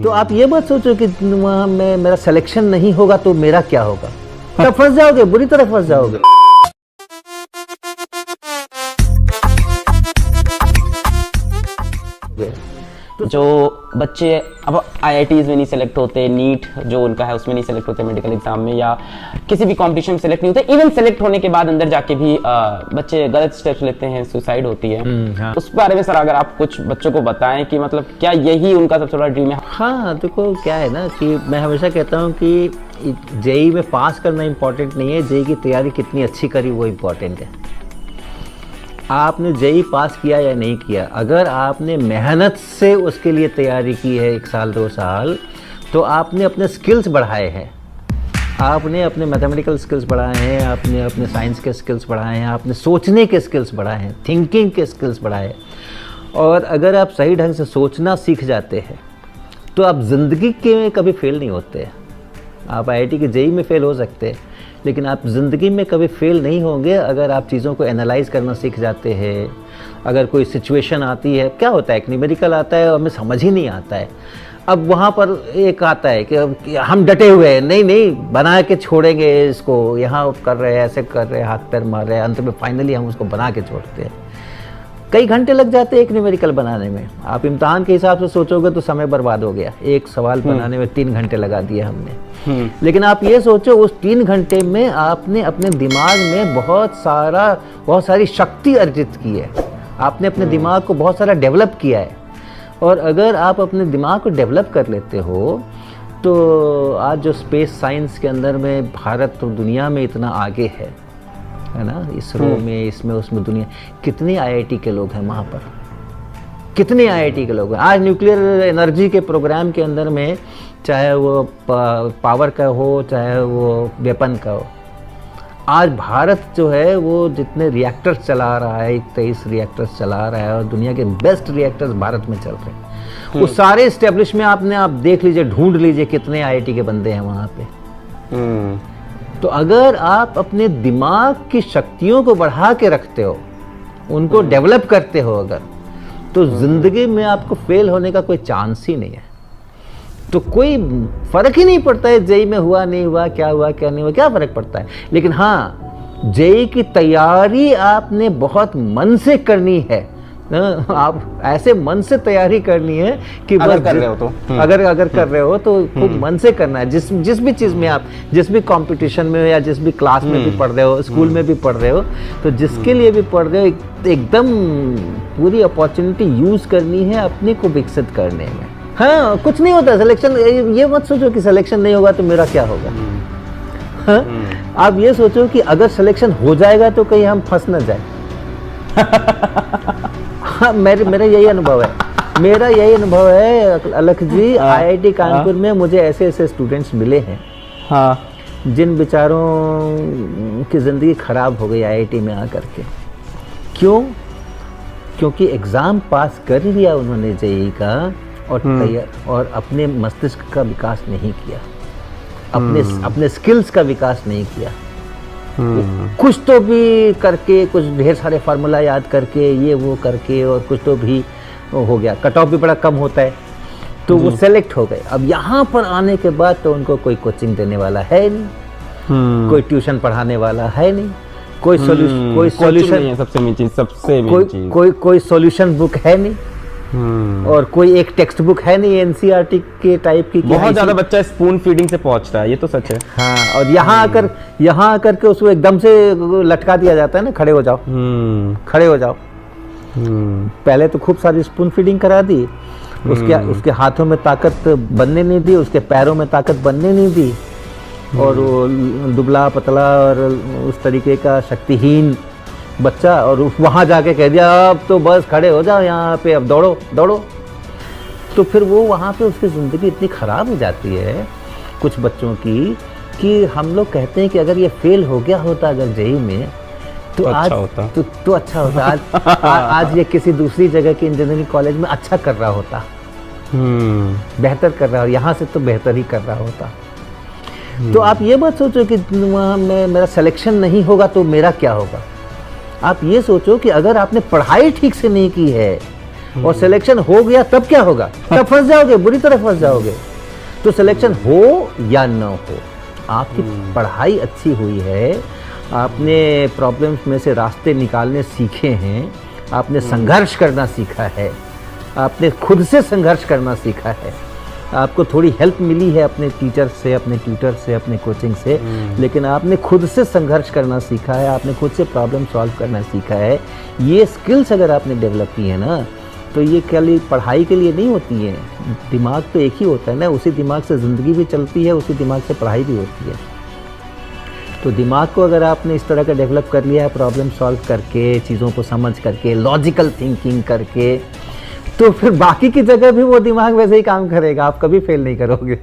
तो आप ये मत सोचो कि वहाँ में मेरा सिलेक्शन नहीं होगा तो मेरा क्या होगा, तब फंस जाओगे, बुरी तरह फंस जाओगे। जो बच्चे अब IITs में नहीं सेलेक्ट होते, नीट जो उनका है उसमें नहीं सेलेक्ट होते मेडिकल एग्जाम में, या किसी भी कंपटीशन में सेलेक्ट नहीं होते, इवन सेलेक्ट होने के बाद अंदर जाके भी बच्चे गलत स्टेप्स लेते हैं, सुसाइड होती है। हाँ। उस बारे में सर अगर आप कुछ बच्चों को बताएं कि मतलब क्या यही उनका सबसे बड़ा ड्रीम है? हाँ देखो क्या है ना कि मैं हमेशा कहता हूँ कि जेई में पास करना इम्पोर्टेंट नहीं है, जेई की तैयारी कितनी अच्छी करी वो इम्पोर्टेंट है। आपने जेई पास किया या नहीं किया, अगर आपने मेहनत से उसके लिए तैयारी की है 1 साल 2 साल, तो आपने अपने स्किल्स बढ़ाए हैं, आपने अपने मैथमेटिकल स्किल्स बढ़ाए हैं, आपने अपने साइंस के स्किल्स बढ़ाए हैं, आपने सोचने के स्किल्स बढ़ाए हैं, थिंकिंग के स्किल्स बढ़ाए हैं। और अगर आप सही ढंग से सोचना सीख जाते हैं तो आप ज़िंदगी के कभी फेल नहीं होते। आप IIT के जेई में फ़ेल हो सकते हैं, लेकिन आप ज़िंदगी में कभी फेल नहीं होंगे अगर आप चीज़ों को एनालाइज करना सीख जाते हैं। अगर कोई सिचुएशन आती है, क्या होता है एक न्यूमेरिकल आता है और हमें समझ ही नहीं आता है, अब वहाँ पर एक आता है कि हम डटे हुए हैं, नहीं नहीं बना के छोड़ेंगे इसको, यहाँ कर रहे हैं, ऐसे कर रहे हैं, हाथ पैर मार रहे हैं, अंत में फाइनली हम उसको बना के छोड़ते हैं। कई घंटे लग जाते हैं एक न्यूमेरिकल बनाने में। आप इम्तहान के हिसाब से सोचोगे तो समय बर्बाद हो गया, एक सवाल बनाने में 3 घंटे लगा दिए हमने। लेकिन आप ये सोचो उस 3 घंटे में आपने अपने दिमाग में बहुत सारी शक्ति अर्जित की है, आपने अपने दिमाग को बहुत सारा डेवलप किया है। और अगर आप अपने दिमाग को डेवलप कर लेते हो तो आज जो स्पेस साइंस के अंदर में भारत तो दुनिया में इतना आगे है ना, इसरो में, इसमें उसमें, दुनिया कितने IIT के लोग हैं वहाँ पर, कितने IIT के लोग हैं। आज न्यूक्लियर एनर्जी के प्रोग्राम के अंदर में, चाहे वो पावर का हो चाहे वो वेपन का हो, आज भारत जो है वो जितने रिएक्टर्स चला रहा है, 23 रिएक्टर्स चला रहा है और दुनिया के बेस्ट रिएक्टर्स भारत में चल रहे हैं। वो सारे इस्टेब्लिश में आप देख लीजिए, ढूंढ लीजिए कितने IIT के बंदे हैं वहाँ पे। तो अगर आप अपने दिमाग की शक्तियों को बढ़ा के रखते हो, उनको डेवलप करते हो अगर, तो जिंदगी में आपको फेल होने का कोई चांस ही नहीं है। तो कोई फर्क ही नहीं पड़ता है जेई में हुआ नहीं हुआ, क्या हुआ क्या नहीं हुआ, क्या फर्क पड़ता है। लेकिन हाँ, जेई की तैयारी आपने बहुत मन से करनी है। आप ऐसे मन से तैयारी करनी है कि अगर कर रहे हो तो अगर कर रहे हो तो खूब मन से करना है। जिस भी चीज़ में आप, जिस भी कंपटीशन में या जिस भी क्लास में भी पढ़ रहे हो, स्कूल में भी पढ़ रहे हो, तो जिसके लिए भी पढ़ रहे हो एकदम पूरी अपॉर्चुनिटी यूज़ करनी है अपने को विकसित करने में। हाँ, कुछ नहीं होता सिलेक्शन, ये मत सोचो कि सिलेक्शन नहीं होगा तो मेरा क्या होगा। हाँ, आप ये सोचो कि अगर सिलेक्शन हो जाएगा तो कहीं हम फंस ना जाए। हाँ, मेरा यही अनुभव है अलख जी। IIT कानपुर में मुझे ऐसे स्टूडेंट्स मिले हैं, हाँ, जिन बेचारों की ज़िंदगी ख़राब हो गई IIT में आकर के। क्यों? क्योंकि एग्ज़ाम पास कर लिया उन्होंने जेई का और अपने मस्तिष्क का विकास नहीं किया, अपने स्किल्स का विकास नहीं किया। कुछ तो भी करके, कुछ ढेर सारे फार्मूला याद करके, ये वो करके, और कुछ तो भी हो गया, कट ऑफ भी बड़ा कम होता है, तो वो सेलेक्ट हो गए। अब यहाँ पर आने के बाद तो उनको कोई कोचिंग देने वाला है नहीं, कोई ट्यूशन पढ़ाने वाला है नहीं, कोई सॉल्यूशन, कोई सॉल्यूशन बुक है नहीं, और कोई एक टेक्स्ट बुक है नहीं NCERT के टाइप की। बहुत ज्यादा बच्चा स्पून फीडिंग से पहुंचता है, ये तो सच है। हाँ, और यहाँ आकर के उसको एकदम से लटका दिया जाता है ना, खड़े हो जाओ, खड़े हो जाओ। पहले तो खूब सारी स्पून फीडिंग करा दी, उसके हाथों में ताकत बनने नहीं दी, उसके पैरों में ताकत बनने नहीं दी, और वो दुबला पतला और उस तरीके का शक्तिहीन बच्चा, और वहाँ जाके कह दिया अब तो बस खड़े हो जाओ यहाँ पे, अब दौड़ो दौड़ो। तो फिर वो वहाँ पे उसकी ज़िंदगी इतनी ख़राब हो जाती है कुछ बच्चों की, कि हम लोग कहते हैं कि अगर ये फेल हो गया होता अगर जेई में तो आज अच्छा होता, तो अच्छा होता। आज ये किसी दूसरी जगह के इंजीनियरिंग कॉलेज में अच्छा कर रहा होता, बेहतर कर रहा, और यहाँ से तो बेहतर ही कर रहा होता। तो आप ये मत सोचो कि वहाँ में मेरा सिलेक्शन नहीं होगा तो मेरा क्या होगा। आप ये सोचो कि अगर आपने पढ़ाई ठीक से नहीं की है, और सिलेक्शन हो गया तब क्या होगा? तब फंस जाओगे, बुरी तरह फंस जाओगे। तो सिलेक्शन हो या न हो, आपकी पढ़ाई अच्छी हुई है, आपने प्रॉब्लम्स में से रास्ते निकालने सीखे हैं, आपने संघर्ष करना सीखा है, आपने खुद से संघर्ष करना सीखा है, आपको थोड़ी हेल्प मिली है अपने टीचर से, अपने ट्यूटर से, अपने कोचिंग से, लेकिन आपने खुद से संघर्ष करना सीखा है, आपने खुद से प्रॉब्लम सॉल्व करना सीखा है। ये स्किल्स अगर आपने डेवलप की है ना, तो ये खाली पढ़ाई के लिए नहीं होती है। दिमाग तो एक ही होता है ना, उसी दिमाग से ज़िंदगी भी चलती है, उसी दिमाग से पढ़ाई भी होती है। तो दिमाग को अगर आपने इस तरह का डेवलप कर लिया है, प्रॉब्लम सॉल्व करके, चीज़ों को समझ करके, लॉजिकल थिंकिंग करके, तो फिर बाकी की जगह भी वो दिमाग वैसे ही काम करेगा, आप कभी फेल नहीं करोगे।